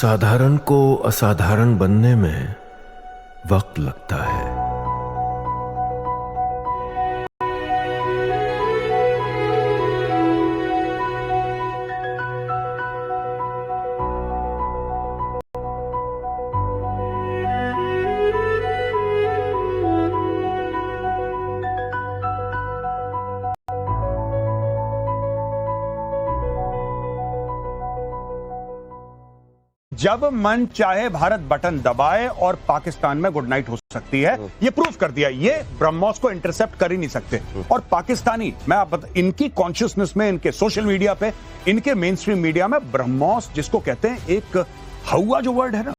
साधारण को असाधारण बनने में वक्त लगता है। जब मन चाहे भारत बटन दबाए और पाकिस्तान में गुड नाइट हो सकती है। ये प्रूफ कर दिया। ये ब्रह्मोस को इंटरसेप्ट कर ही नहीं सकते। और पाकिस्तानी, मैं आप इनकी कॉन्शियसनेस में, इनके सोशल मीडिया पे, इनके मेन स्ट्रीम मीडिया में ब्रह्मोस जिसको कहते हैं, एक हवा जो वर्ड है ना,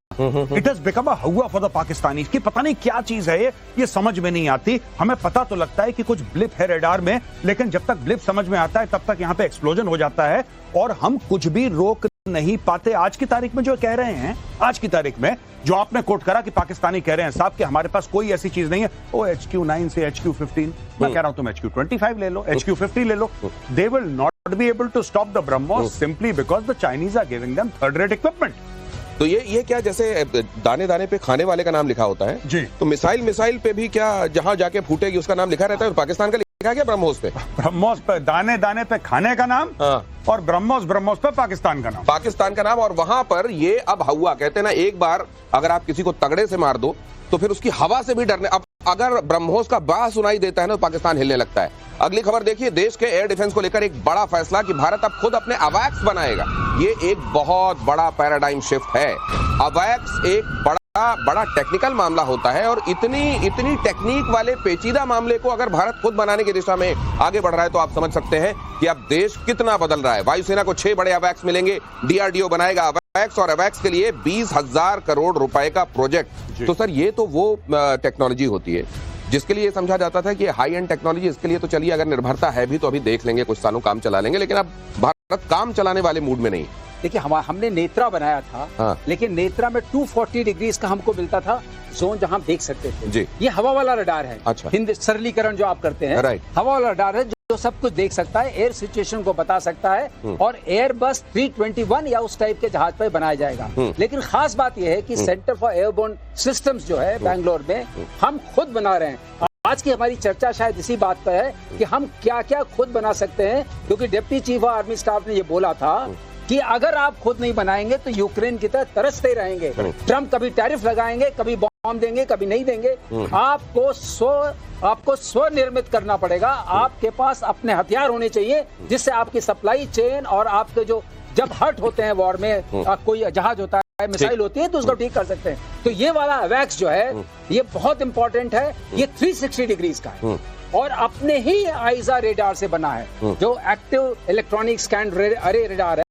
इट हैज बिकम अ हवा फॉर द पाकिस्तानी। की पता नहीं क्या चीज है ये समझ में नहीं आती। हमें पता तो लगता है कि कुछ ब्लिप है रडार में, लेकिन जब तक ब्लिप समझ में आता है तब तक यहाँ पे एक्सप्लोजन हो जाता है और हम कुछ भी रोक नहीं पाते। आज की तारीख में जो कह रहे हैं, आज की तारीख में जो आपने कोट करा कि पाकिस्तानी कह रहे हैं साहब कि हमारे पास कोई ऐसी चीज नहीं है। ओ HQ9 से HQ15, मैं कह रहा हूं तुम HQ25 ले लो, HQ50 ले लो। They will not be able to stop the BrahMos simply because the Chinese are giving them third rate equipment. तो ये क्या, जैसे दाने दाने पे खाने वाले का नाम लिखा होता है जी, तो मिसाइल पे भी क्या जहां जाके फूटेगी उसका नाम लिखा रहता है? पाकिस्तान का लिखा गया ब्रह्मोस पे, ब्रह्मोस पे दाने दाने पे खाने का नाम, हाँ, और ब्रह्मोस पे पाकिस्तान का नाम। और वहां पर ये अब हवा कहते हैं ना, एक बार अगर आप किसी को तगड़े से मार दो तो फिर उसकी हवा से भी डरने। अब अगर ब्रह्मोस का बा सुनाई देता है ना तो पाकिस्तान हिलने लगता है। अगली खबर देखिए, देश के एयर डिफेंस को लेकर एक बड़ा फैसला कि भारत अब खुद अपने अवैक्स बनाएगा। ये एक बहुत बड़ा पैराडाइम शिफ्ट है। अवैक्स एक बड़ा टेक्निकल मामला होता है और इतनी टेक्निक वाले पेचीदा मामले को अगर भारत खुद बनाने की दिशा में आगे बढ़ रहा है तो आप समझ सकते हैं कि अब देश कितना बदल रहा है। वायुसेना को 6 बड़े अवैक्स मिलेंगे, DRDO बनाएगा अवैक्स, और अवैक्स के लिए 20,000 करोड़ रुपए का प्रोजेक्ट। तो सर ये तो वो टेक्नोलॉजी होती है जिसके लिए समझा जाता था कि हाई एंड टेक्नोलॉजी, इसके लिए तो चलिए अगर निर्भरता है भी तो अभी देख लेंगे, कुछ सालों काम चला लेंगे, लेकिन अब भारत काम चलाने वाले मूड में नहीं। देखिए हमने नेत्रा बनाया था, हाँ। लेकिन नेत्रा में 240 डिग्रीज का हमको मिलता था जोन जहां हम देख सकते थे जी। ये हवा वाला रडार है। अच्छा। हिंद सरलीकरण जो आप करते हैं, हवा वाला रडार है जो सब कुछ देख सकता है, एयर सिचुएशन को बता सकता है और एयरबस 321 या उस टाइप के जहाज पर बनाया जाएगा। लेकिन खास बात यह है कि सेंटर फॉर एयरबोर्न सिस्टम्स जो है बेंगलोर में हम खुद बना रहे हैं। आज की हमारी चर्चा शायद इसी बात पर है कि हम क्या क्या खुद बना सकते हैं, क्योंकि deputy chief of army staff ने ये बोला था कि अगर आप खुद नहीं बनाएंगे तो यूक्रेन की तरह तरसते रहेंगे। ट्रम्प कभी टैरिफ लगाएंगे, कभी बॉम्ब देंगे, कभी नहीं देंगे। आपको स्वनिर्मित करना पड़ेगा। आपके पास अपने हथियार होने चाहिए जिससे आपकी सप्लाई चेन और आपके जो जब हर्ट होते हैं वॉर में, कोई जहाज होता है, मिसाइल होती है, तो उसको ठीक कर सकते हैं। तो ये वाला अवैक्स जो है ये बहुत इंपॉर्टेंट है। ये 360 डिग्रीज का है और अपने ही आइजा रेडार से बना है। जो एक्टिव इलेक्ट्रॉनिक स्कैन अरे रेडार है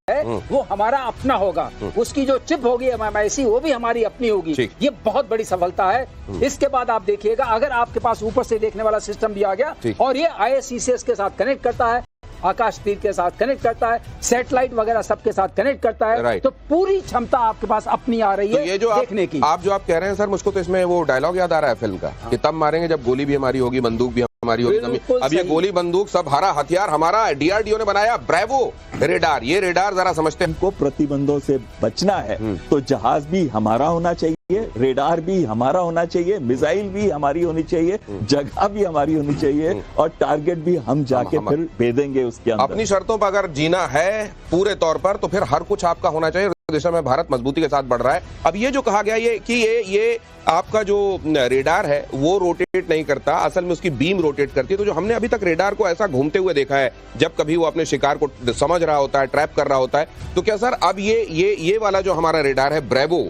वो हमारा अपना होगा। उसकी जो चिप होगी MMIC वो भी हमारी अपनी होगी। ये बहुत बड़ी सफलता है। इसके बाद आप देखिएगा, अगर आपके पास ऊपर से देखने वाला सिस्टम भी आ गया और ये ISCCS के साथ कनेक्ट करता है, आकाश तीर के साथ कनेक्ट करता है, सैटेलाइट वगैरह सबके साथ कनेक्ट करता है, तो पूरी क्षमता आपके पास अपनी आ रही है। ये जो देखने की आप जो आप कह रहे हैं सर, मुझको तो इसमें वो डायलॉग याद आ रहा है फिल्म का कि तब मारेंगे जब गोली भी हमारी होगी, बंदूक भी हमारी होगी। अब ये गोली बंदूक सब हरा हथियार हमारा है। DRDO ने बनाया ब्रेवो रेडार। ये रेडार जरा समझते हैं। हमको प्रतिबंधों से बचना है तो जहाज भी हमारा होना चाहिए, रेडार भी हमारा होना चाहिए, मिसाइल भी हमारी होनी चाहिए, जगह भी हमारी होनी चाहिए और टारगेट भी हम जाके फिर भेदेंगे उसके अंदर। अपनी शर्तों पर अगर जीना है पूरे तौर पर तो फिर हर कुछ आपका होना चाहिए। दिशा में भारत मजबूती के साथ बढ़ रहा है। अब ये जो कहा गया ये आपका जो रेडार है वो रोटेट नहीं करता, असल में उसकी बीम रोटेट करती है। तो जो हमने अभी तक रेडार को ऐसा घूमते हुए देखा है जब कभी वो अपने शिकार को समझ रहा होता है, ट्रैप कर रहा होता है, तो क्या सर अब ये वाला जो हमारा रेडार है ब्रेवो,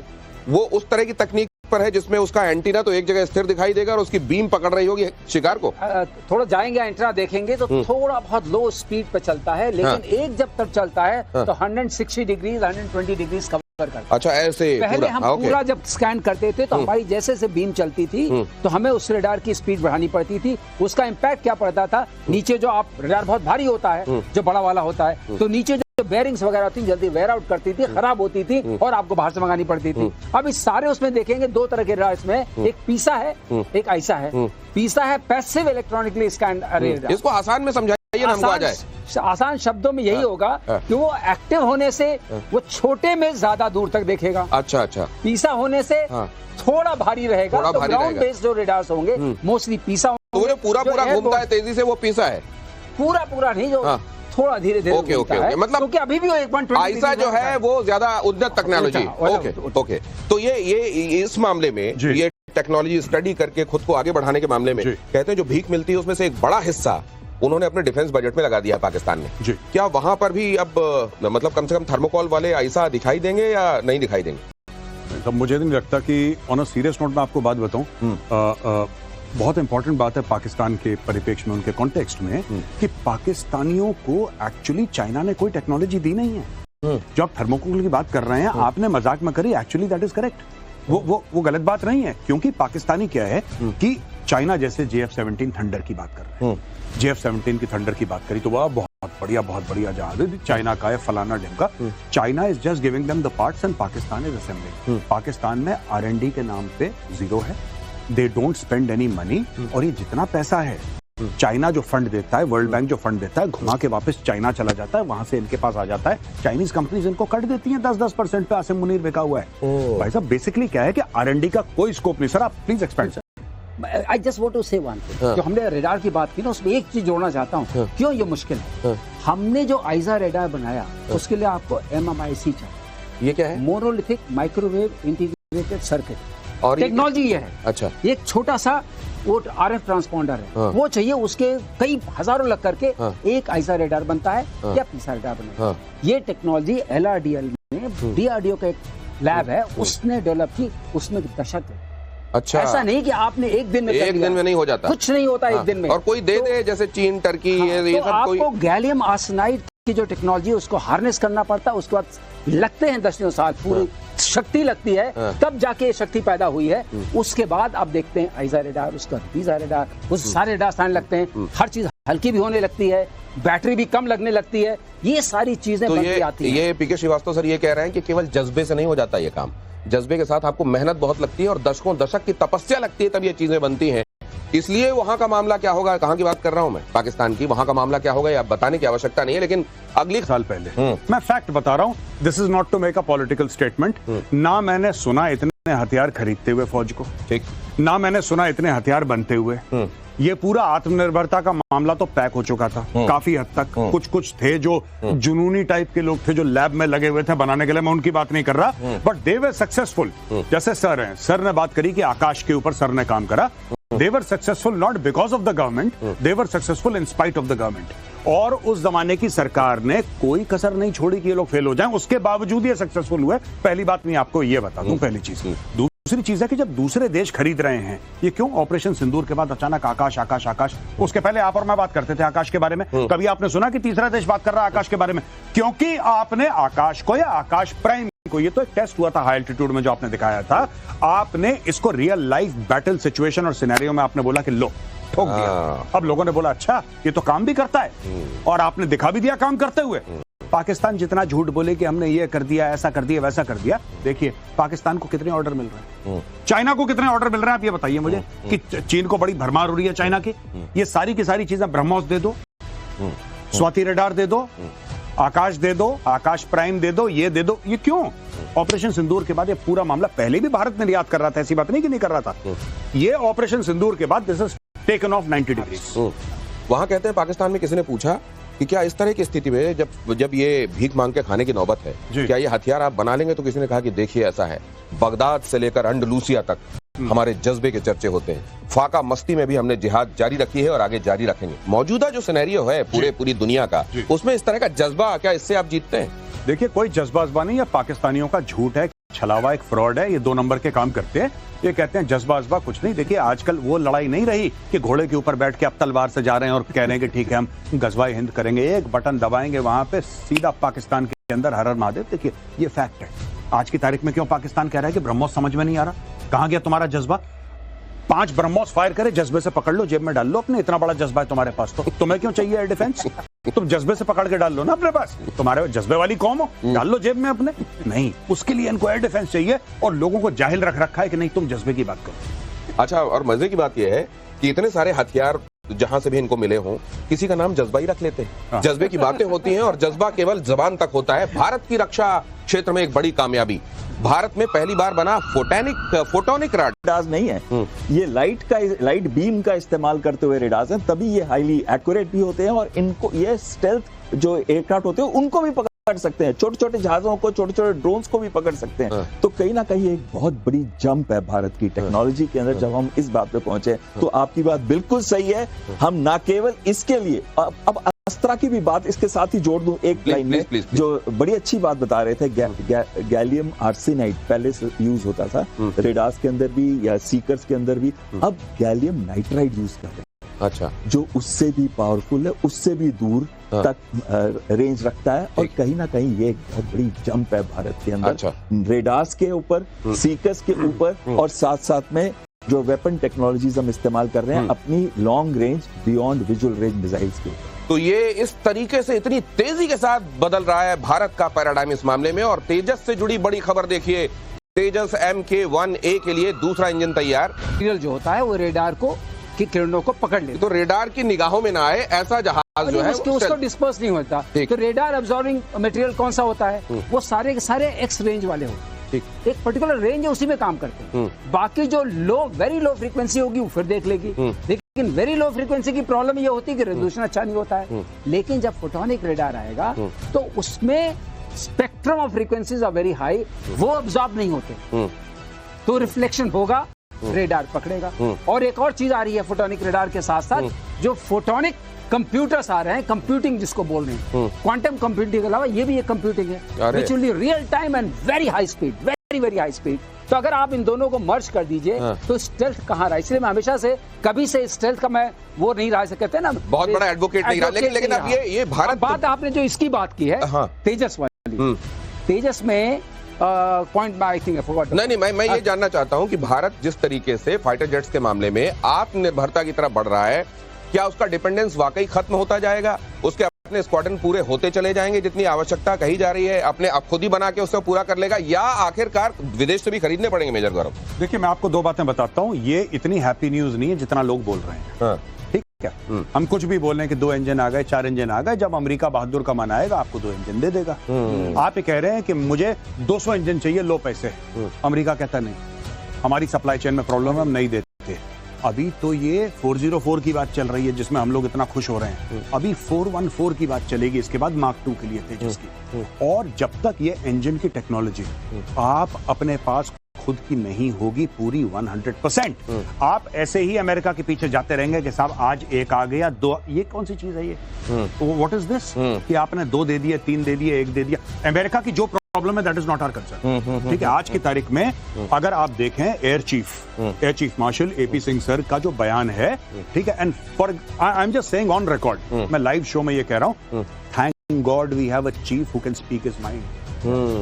वो उस तरह की तकनीक पर है जिसमें उसका एंटीना तो एक जगह स्थिर दिखाई देगा और उसकी बीम पकड़ रही होगी शिकार को? थोड़ा जाएंगे एंटीना देखेंगे तो थोड़ा बहुत लो स्पीड पे चलता है, लेकिन एक जब तक चलता है तो 160 डिग्रीज 120 डिग्रीज कवर करता है। अच्छा, ऐसे पहले हम पूरा जब स्कैन करते थे तो हमारी जैसे से बीम चलती थी तो हमें उस रेडार की स्पीड बढ़ानी पड़ती थी। उसका इम्पैक्ट क्या पड़ता था, नीचे जो आप रेडार बहुत भारी होता है, जो बड़ा वाला होता है, तो नीचे बेयरिंग्स वगैरह होती जल्दी वेयर आउट करती थी, खराब होती थी और आपको बाहर से मंगानी पड़ती थी। अब इस सारे उसमें देखेंगे 2 तरह के रेडार इसमें, एक पीसा है, एक ऐसा है। पीसा है पैसिव इलेक्ट्रॉनिकली स्कैन रेडार। इसको आसान में समझाइए ना, हमको आ जाए। आसान शब्दों में यही होगा कि वो एक्टिव होने से वो छोटे में ज्यादा दूर तक देखेगा। अच्छा अच्छा। पीसा होने से थोड़ा भारी रहेगा। थोड़ा तो भारी ग्राउंड रहेगा। बेस्ड जो रेडार्स होंगे मोस्टली पीसा होंगे। तो वो जो पूरा जो पूरा air घूमता है तेजी से वो पीसा है। पूरा नहीं, जो थोड़ा धीरे धीरे ओके ओके ओके, मतलब क्योंकि अभी भी वो 1.20 ऐसा जो है वो ज्यादा उन्नत टेक्नोलॉजी। ओके ओके, तो ये इस मामले में ये टेक्नोलॉजी स्टडी करके खुद को आगे बढ़ाने के मामले में कहते हैं जो भीख मिलती है उसमें से एक बड़ा हिस्सा उन्होंने अपने डिफेंस बजट में लगा दिया है पाकिस्तान ने। क्या वहां पर भी अब मतलब कम से कम थर्मोकॉल वाले ऐसा दिखाई देंगे या नहीं दिखाई देंगे? तब मुझे नहीं लगता कि ऑन अ सीरियस नोट में आपको बात बताऊं, बहुत इंपॉर्टेंट बात है पाकिस्तान के परिप्रेक्ष्य में, उनके कॉन्टेक्स्ट में, कि पाकिस्तानियों को एक्चुअली चाइना ने कोई टेक्नोलॉजी दी नहीं है। जो आप थर्मोकोल की बात कर रहे हैं, आपने मजाक में करी, एक्चुअली दैट इज करेक्ट। वो गलत बात नहीं है, क्योंकि पाकिस्तानी क्या है कि चाइना जैसे JF-17 थंडर की बात कर रहे हैं, JF-17 की थंडर की बात करी तो वह बहुत बढ़िया जहाज है, चाइना का है, फलाना ढंग का। China is just giving them the parts and Pakistan is assembling. Pakistan में R&D के नाम पे जीरो है, they don't spend any money. और ये जितना पैसा है चाइना जो फंड देता है, वर्ल्ड बैंक जो फंड देता है, घुमा के वापस चाइना चला जाता है, वहां से इनके पास आ जाता है। चाइनीज कंपनीज इनको कट देती हैं 10% पे। आसिम मुनीर बिका हुआ है भाई साहब। बेसिकली क्या है कि R&D का कोई स्कोप नहीं। सर आप please expand. I just want to say one thing, जो हमने रेडार की बात की ना, उसमें एक चीज जोड़ना चाहता हूँ। क्यों ये मुश्किल है? हमने जो आइजा रेडार बनाया उसके लिए आपको MMIC चाहिए। ये क्या है? मोनोलिथिक माइक्रोवेव इंटीग्रेटेड सर्किट, और टेक्नोलॉजी ये है। अच्छा। एक छोटा सा वो RF ट्रांसपॉन्डर है, वो चाहिए, उसके कई हजारों लग करके एक आइजा रेडार बनता है या पीसा रेडार बनता है। ये टेक्नोलॉजी LRDL में DRDO का एक लैब है, उसने डेवलप की, उसमें दशक है। अच्छा, ऐसा नहीं कि आपने एक दिन में नहीं हो जाता, कुछ नहीं होता एक दिन में। और कोई दे दे जैसे चीन, टर्की, ये सब आपको गैलियम आर्सेनाइड की जो टेक्नोलॉजी उसको हार्नेस करना पड़ता है, उसके बाद लगते हैं दसियों साल, पूरी शक्ति लगती है, तब जाके ये शक्ति पैदा हुई है। उसके बाद आप देखते हैं आइजा रेडार, उसका पीसा रेडार, उस सारे रेडार आने लगते हैं, हर चीज हल्की भी होने लगती है, बैटरी भी कम लगने लगती है, ये सारी चीजें बनती आती है। ये पीके श्रीवास्तव सर ये कह रहे हैं कि केवल जज्बे से नहीं हो जाता ये काम, जज्बे के साथ आपको मेहनत बहुत लगती है और दशकों दशक की तपस्या लगती है, तब ये चीजें बनती हैं। इसलिए वहां का मामला क्या होगा, कहां की बात कर रहा हूं मैं, पाकिस्तान की, वहां का मामला क्या होगा ये बताने की आवश्यकता नहीं है, लेकिन अगली साल पहले मैं फैक्ट बता रहा हूं, this is not to make a political statement. ना मैंने सुना इतने हथियार खरीदते हुए फौज को, ठीक, ना मैंने सुना इतने हथियार बनते हुए। ये पूरा आत्मनिर्भरता का मामला तो पैक हो चुका था काफी हद तक। कुछ थे जो जुनूनी टाइप के लोग थे जो लैब में लगे हुए थे बनाने के लिए, मैं उनकी बात नहीं कर रहा, बट दे वर सक्सेसफुल। जैसे सर हैं, सर ने बात करी कि आकाश के ऊपर सर ने काम करा। They were successful not because of the government, they were successful in spite of the government. और उस जमाने की सरकार ने कोई कसर नहीं छोड़ी कि ये लोग फेल हो जाएं, उसके बावजूद ये सक्सेसफुल हुए। पहली बात मैं आपको ये बता दूं, पहली चीज। दूसरी चीज है कि जब दूसरे देश खरीद रहे हैं, ये क्यों ऑपरेशन सिंदूर के बाद अचानक आकाश आकाश आकाश? उसके पहले आप और मैं बात करते थे आकाश के बारे में, कभी आपने सुना कि तीसरा देश बात कर रहा है आकाश के बारे में? क्योंकि आपने आकाश को या आकाश प्राइम को, ये तो एक टेस्ट हुआ था हाई एल्टीट्यूड में जो आपने दिखाया था, आपने इसको रियल लाइफ बैटल सिचुएशन और सिनेरियो में आपने बोला कि लो ठोक दिया। अब लोगों ने बोला अच्छा ये तो काम भी करता है, और आपने दिखा भी दिया काम करते हुए। पाकिस्तान जितना झूठ बोले कि हमने ये कर दिया, ऐसा कर दिया, वैसा कर दिया, देखिए पाकिस्तान को कितने ऑर्डर मिल रहे हैं, चाइना को कितने ऑर्डर मिल रहे हैं, आप ये बताइए मुझे। कि चीन को बड़ी भरमार हो रही है चाइना की, ये सारी की सारी चीजें ब्रह्मोस दे दो, स्वाति रडार दे दो, आकाश दे दो, आकाश प्राइम दे दो, ये दे दो। ये क्यों? ऑपरेशन सिंदूर के बाद ये पूरा मामला पहले भी भारत निर्यात कर रहा था, ऐसी बात नहीं कि नहीं कर रहा था। ये ऑपरेशन सिंदूर के बाद this is taken of 90 degree. वहां कहते हैं पाकिस्तान में किसी ने पूछा कि क्या इस तरह की स्थिति में जब ये भीख मांग के खाने की नौबत है, क्या ये हथियार आप बना लेंगे? तो किसी ने कहा कि देखिए ऐसा है, बगदाद से लेकर अंडलूसिया तक हमारे जज्बे के चर्चे होते हैं। फाका मस्ती में भी हमने जिहाद जारी रखी है और आगे जारी रखेंगे। मौजूदा जो सिनेरियो है पूरी दुनिया का, उसमें इस तरह का जज्बा, क्या इससे आप जीतते हैं? देखिए कोई जज्बा नहीं है, पाकिस्तानियों का झूठ है, छलावा, एक फ्रॉड है, ये 2 नंबर के काम करते हैं। ये कहते हैं जज्बा कुछ नहीं। देखिए आजकल वो लड़ाई नहीं रही कि घोड़े के ऊपर बैठ के अब तलवार से जा रहे हैं और कह रहे हैं कि ठीक है हम गजवाए हिंद करेंगे, एक बटन दबाएंगे वहां पे सीधा पाकिस्तान के अंदर हर हर महादेव। देखिए ये फैक्ट है। आज की तारीख में क्यों पाकिस्तान कह रहा है कि ब्रह्मोस समझ में नहीं आ रहा? कहां गया तुम्हारा जज्बा? 5 ब्रह्मोस फायर करे, जज्बे से पकड़ लो, जेब में डाल लो अपने, इतना बड़ा जज्बा है तुम्हारे पास, तो तुम्हें क्यों चाहिए एयर डिफेंस? तुम जज्बे से पकड़ के डाल लो ना अपने पास, तुम्हारे जज्बे वाली कौम हो, डाल लो जेब में अपने। नहीं, उसके लिए इनको एयर डिफेंस चाहिए और लोगों को जाहिल रख रखा है कि नहीं तुम जज्बे की बात करो। अच्छा, और मजे की बात यह है कि इतने सारे हथियार जहां से भी इनको मिले हों, किसी का नाम जज्बा ही रख लेते हैं। जज्बे की बातें होती हैं और जज्बा केवल जबान तक होता है। भारत की रक्षा क्षेत्र में एक बड़ी कामयाबी, भारत में पहली बार बना फोटोनिक रेडार्स नहीं है, ये लाइट बीम का इस्तेमाल करते हुए रेडार्स हैं, तभी ये हाईली एक्यूरेट भी होते हैं और इनको ये स्टेल्थ जो एयरक्राफ्ट होते हैं उनको भी पकड़ सकते हैं, छोटे छोटे जहाजों को, छोटे छोटे ड्रोन्स को भी पकड़ सकते हैं। तो कहीं ना कहीं एक बहुत बड़ी जंप है भारत की टेक्नोलॉजी के अंदर जब हम इस बात पे पहुंचे। तो आपकी बात बिल्कुल सही है, हम ना केवल इसके लिए अब अस्त्रा की भी बात इसके साथ ही जोड़ दूं एक लाइन में, जो बड़ी अच्छी बात बता रहे थे, गैलियम आर्सेनाइड पहले से यूज होता था रेडार्स के अंदर भी या सीकर्स के अंदर भी, अब गैलियम नाइट्राइड यूज कर रहे हैं। अच्छा, जो उससे भी पावरफुल है, उससे भी दूर तक रेंज रखता है और कहीं ना कहीं ये एक बहुत बड़ी जंप है भारत के अंदर। अच्छा। रेडार्स के ऊपर, सीकर्स के ऊपर और साथ साथ में जो वेपन टेक्नोलॉजीज हम इस्तेमाल कर रहे हैं अपनी long range beyond visual range missiles के ऊपर। तो ये इस तरीके से इतनी तेजी के साथ बदल रहा है भारत का पैराडाइम इस मामले में। और तेजस से जुड़ी बड़ी खबर देखिए, तेजस MK-1A के लिए दूसरा इंजन तैयार। जो होता है वो रेडार को की किरणों को पकड़ ले, तो रेडार की निगाहों में ना आए ऐसा जहाज जो है उसको डिस्पर्स नहीं होता। तो रेडार अब्सॉर्बिंग मटेरियल कौन सा होता है, वो सारे के सारे एक्स रेंज वाले होते हैं। एक पर्टिकुलर रेंज है, उसी में काम करते हैं। बाकी जो वेरी लो फ्रीक्वेंसी होगी वो फिर देख लेगी। लेकिन वेरी लो फ्रीक्वेंसी की प्रॉब्लम ये होती है कि रेजोल्यूशन अच्छा नहीं होता है। लेकिन जब फोटोनिक रेडार आएगा तो उसमें spectrum of frequencies are very high, वो अब्सॉर्ब नहीं होते, तो रिफ्लेक्शन होगा, रेडार पकड़ेगा। और एक और चीज आ रही है फोटोनिक रेडार के साथ साथ, जो फोटोनिक कंप्यूटर्स आ रहे हैं, कंप्यूटिंग जिसको बोल रहे हैं, क्वांटम कंप्यूटिंग के अलावा ये भी एक कंप्यूटिंग है, which will be real time and very high speed, very very high speed. तो अगर आप इन दोनों को मर्ज कर दीजिए तो स्टेल्थ कहाँ रहा। इसलिए मैं हमेशा से कभी से स्टेल्थ का मैं वो नहीं रहा, कहते हैं ना, बहुत बड़ा एडवोकेट नहीं रहा। लेकिन अब ये भारत बात आपने जो इसकी बात की है तेजस वाली, तेजस में पॉइंट आई थिंक नहीं, मैं ये जानना चाहता हूं कि भारत जिस तरीके से फाइटर जेट्स के मामले में आत्मनिर्भरता की तरफ बढ़ रहा है, क्या उसका डिपेंडेंस वाकई खत्म होता जाएगा? उसके अपने स्क्वाड्रन पूरे होते चले जाएंगे, जितनी आवश्यकता कही जा रही है अपने अब खुद ही बना के उसको पूरा कर लेगा, या आखिरकार विदेश से भी खरीदने पड़ेंगे? मेजर गौरव, देखिए मैं आपको दो बातें बताता हूं, ये इतनी हैप्पी न्यूज नहीं है जितना लोग बोल रहे हैं। ठीक है, हम कुछ भी बोल रहे हैं कि 2 इंजन आ गए, 4 इंजन आ गए, जब अमेरिका बहादुर का मन आएगा आपको 2 इंजन दे देगा। आप ये कह रहे हैं कि मुझे 200 इंजन चाहिए, लो पैसे। अमेरिका कहता नहीं, हमारी सप्लाई चेन में प्रॉब्लम है, हम नहीं देते। अभी तो ये 404 की बात चल रही है जिसमें हम लोग इतना खुश हो रहे हैं, अभी 414 की बात चलेगी इसके बाद मार्क 2 के लिए तेजस की। और जब तक ये इंजन की टेक्नोलॉजी आप अपने पास खुद की नहीं होगी पूरी 100%, आप ऐसे ही अमेरिका के पीछे जाते रहेंगे कि साहब आज 1 आ गया, 2, ये कौन सी चीज है ये, व्हाट इज दिस कि आपने 2 दे दिए, 3 दे दिए, 1 दे दिया। अमेरिका की जो प्रॉब्लम है that is not our concern. ठीक है, आज की तारीख में अगर आप देखें air chief marshal AP Singh sir का जो बयान है, ठीक है, and for I am just saying on record, मैं लाइव शो में ये कह रहा हूं, thank God we have a chief who can speak his mind.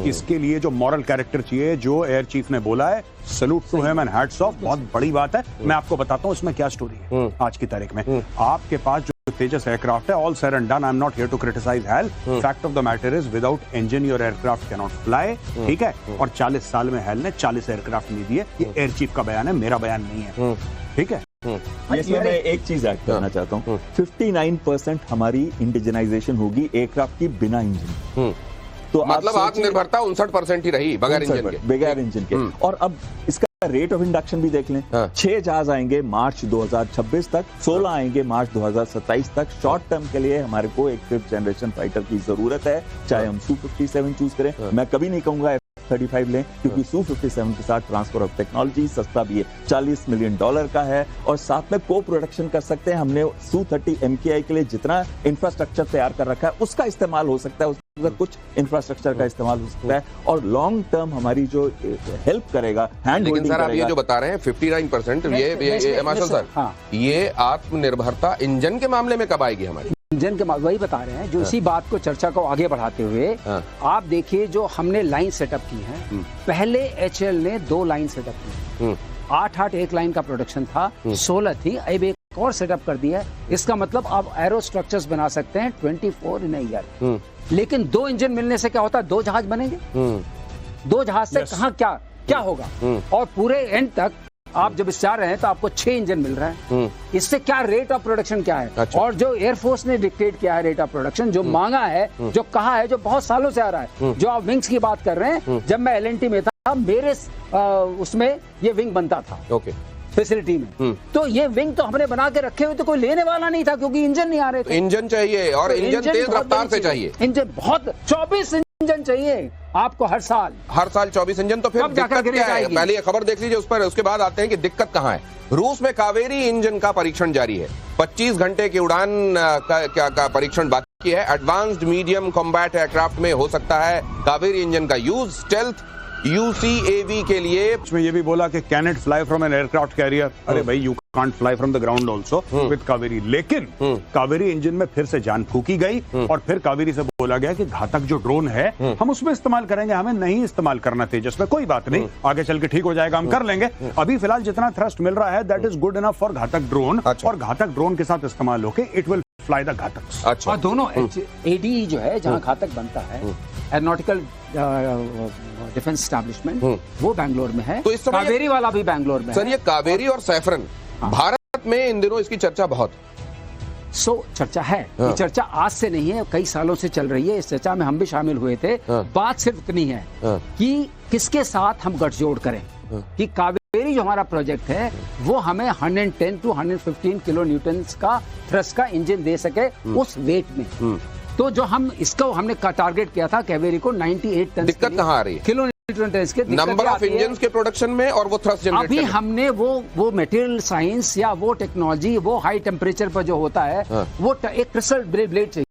इसके लिए जो मॉरल कैरेक्टर चाहिए, जो एयर चीफ ने बोला है, salute to him and hats off, बहुत बड़ी बात है। मैं आपको बताता हूं इसमें क्या स्टोरी है आज की तारीख में। आपके पास जो तेजस एयरक्राफ्ट है, all said and done, I am not here to criticise hell, fact of the matter is without engine your aircraft can not fly. ठीक है, और 40 साल में हेल ने 40 एयरक्राफ्ट नहीं दिए, ये एयर चीफ का बयान है, मेरा बयान नहीं है। ठीक है, इसमें मैं एक चीज ऐड करना चाहता हूँ, 59% हमारी इंडिजनाइजेशन होगी एयरक्राफ्ट की बिना इंजन। तो मतलब आत्मनिर्भरता 59% ही रही बगैर इंजन के। और अब इसका रेट ऑफ इंडक्शन भी देख लें, 6 जहाज आएंगे मार्च 2026 तक, 16 आएंगे मार्च 2027 तक। शॉर्ट टर्म के लिए हमारे को एक 5th जनरेशन फाइटर की जरूरत है, चाहे हम Su-57 चूज करें। मैं कभी नहीं कहूंगा F-35 लें, क्योंकि Su-57 के साथ ट्रांसफर ऑफ टेक्नोलॉजी सस्ता भी है, $40 मिलियन का है, और साथ में को प्रोडक्शन कर सकते हैं। हमने Su-30 MKI के लिए जितना इंफ्रास्ट्रक्चर तैयार कर रखा है उसका इस्तेमाल हो सकता है, उसका कुछ इंफ्रास्ट्रक्चर का इस्तेमाल हो सकता है, और लॉन्ग टर्म हमारी जो हेल्प करेगा, हैंड होल्डिंग सर, आप ये जो बता रहे हैं 59%, ये मास्टर सर, ये आत्मनिर्भरता इंजन के मामले में कब आएगी हमारी? इंजन के वही बता रहे हैं, जो इसी बात को चर्चा को आगे बढ़ाते हुए आप देखिए, जो हमने लाइन सेटअप की है, पहले HAL ने 2 लाइन सेटअप की, 8 एक लाइन का प्रोडक्शन था, 16 थी, अब एक और सेटअप कर दिया है। इसका मतलब आप एरो स्ट्रक्चर्स बना सकते हैं 24 इन अ ईयर। लेकिन 2 इंजन मिलने से क्या होता है, 2 जहाज बनेंगे, 2 जहाज से कहाँ क्या होगा, और पूरे एंड तक आप जब इस जा रहे हैं तो आपको 6 इंजन मिल रहा है। इससे क्या रेट ऑफ प्रोडक्शन क्या है? अच्छा। और जो एयरफोर्स ने डिक्टेट किया है रेट ऑफ प्रोडक्शन, जो मांगा है, जो कहा है, जो बहुत सालों से आ रहा है, जो आप विंग्स की बात कर रहे हैं, जब मैं LNT में था मेरे उसमें ये विंग बनता था, ओके, फैसिलिटी में। तो ये विंग तो हमने बना के रखे हुए, तो कोई लेने वाला नहीं था क्योंकि इंजन नहीं आ रहे थे। इंजन चाहिए और तो इंजन तेज बहुत रफ्तार बड़ी से चीज़ है। चाहिए। इंजन बहुत 24 इंजन चाहिए आपको हर साल। हर साल 24 इंजन। तो फिर कब जाकर दिक्कत ग्रेड क्या है? आएगी? पहले ये खबर देख लीजिए, उस पर उसके बाद आते हैं कि दिक्कत कहाँ है। रूस में कावेरी इंजन का परीक्षण जारी है। 25 घंटे की उड़ान का परीक्षण बाकी है। एडवांस्ड मीडियम कॉम्बैट एयरक्राफ्ट में हो सकता है कावेरी इंजन का यूज। स्टेल्थ UCAV के लिए इसमें ये भी बोला कि can it fly from an aircraft carrier. अरे भाई, you can't fly from the ground also with Kaveri. लेकिन कावेरी इंजन में फिर से जान फूकी गई और फिर कावेरी से बोला गया कि घातक जो ड्रोन है हम उसमें इस्तेमाल करेंगे, हमें नहीं इस्तेमाल करना तेजस में। कोई बात नहीं, आगे चल के ठीक हो जाएगा, हम कर लेंगे। अभी फिलहाल जितना थ्रस्ट मिल रहा है that is good enough for घातक ड्रोन। अच्छा। और घातक ड्रोन के साथ इस्तेमाल होके इट विल फ्लाई द घातक। अच्छा, और दोनों ADE जो है जहाँ घातक बनता है, एरोनॉटिकल डिफेंस एस्टैब्लिशमेंट, वो बैंगलोर में है। तो इस समय कावेरी वाला भी बैंगलोर में सर है। ये कावेरी और सैफरन भारत में इन दिनों इसकी चर्चा बहुत। चर्चा है। ये चर्चा आज से नहीं है, कई सालों से चल रही है। इस चर्चा में हम भी शामिल हुए थे। बात सिर्फ इतनी है कि किसके साथ हम गठजोड़ करें कि कावेरी जो हमारा प्रोजेक्ट है वो हमें 110 to 115 किलो न्यूटन का थ्रस्ट का इंजन दे सके उस वेट में। तो जो हम इसको हमने टारगेट किया था कावेरी को 98 टन। दिक्कत कहाँ आ रही है? किलो न्यूटन के नंबर ऑफ इंजन के प्रोडक्शन में और वो थ्रस्ट जनरेट अभी हमने वो मटेरियल साइंस या वो टेक्नोलॉजी, वो हाई टेम्परेचर पर जो होता है, वो एक क्रिस्टल ब्लेड चाहिए।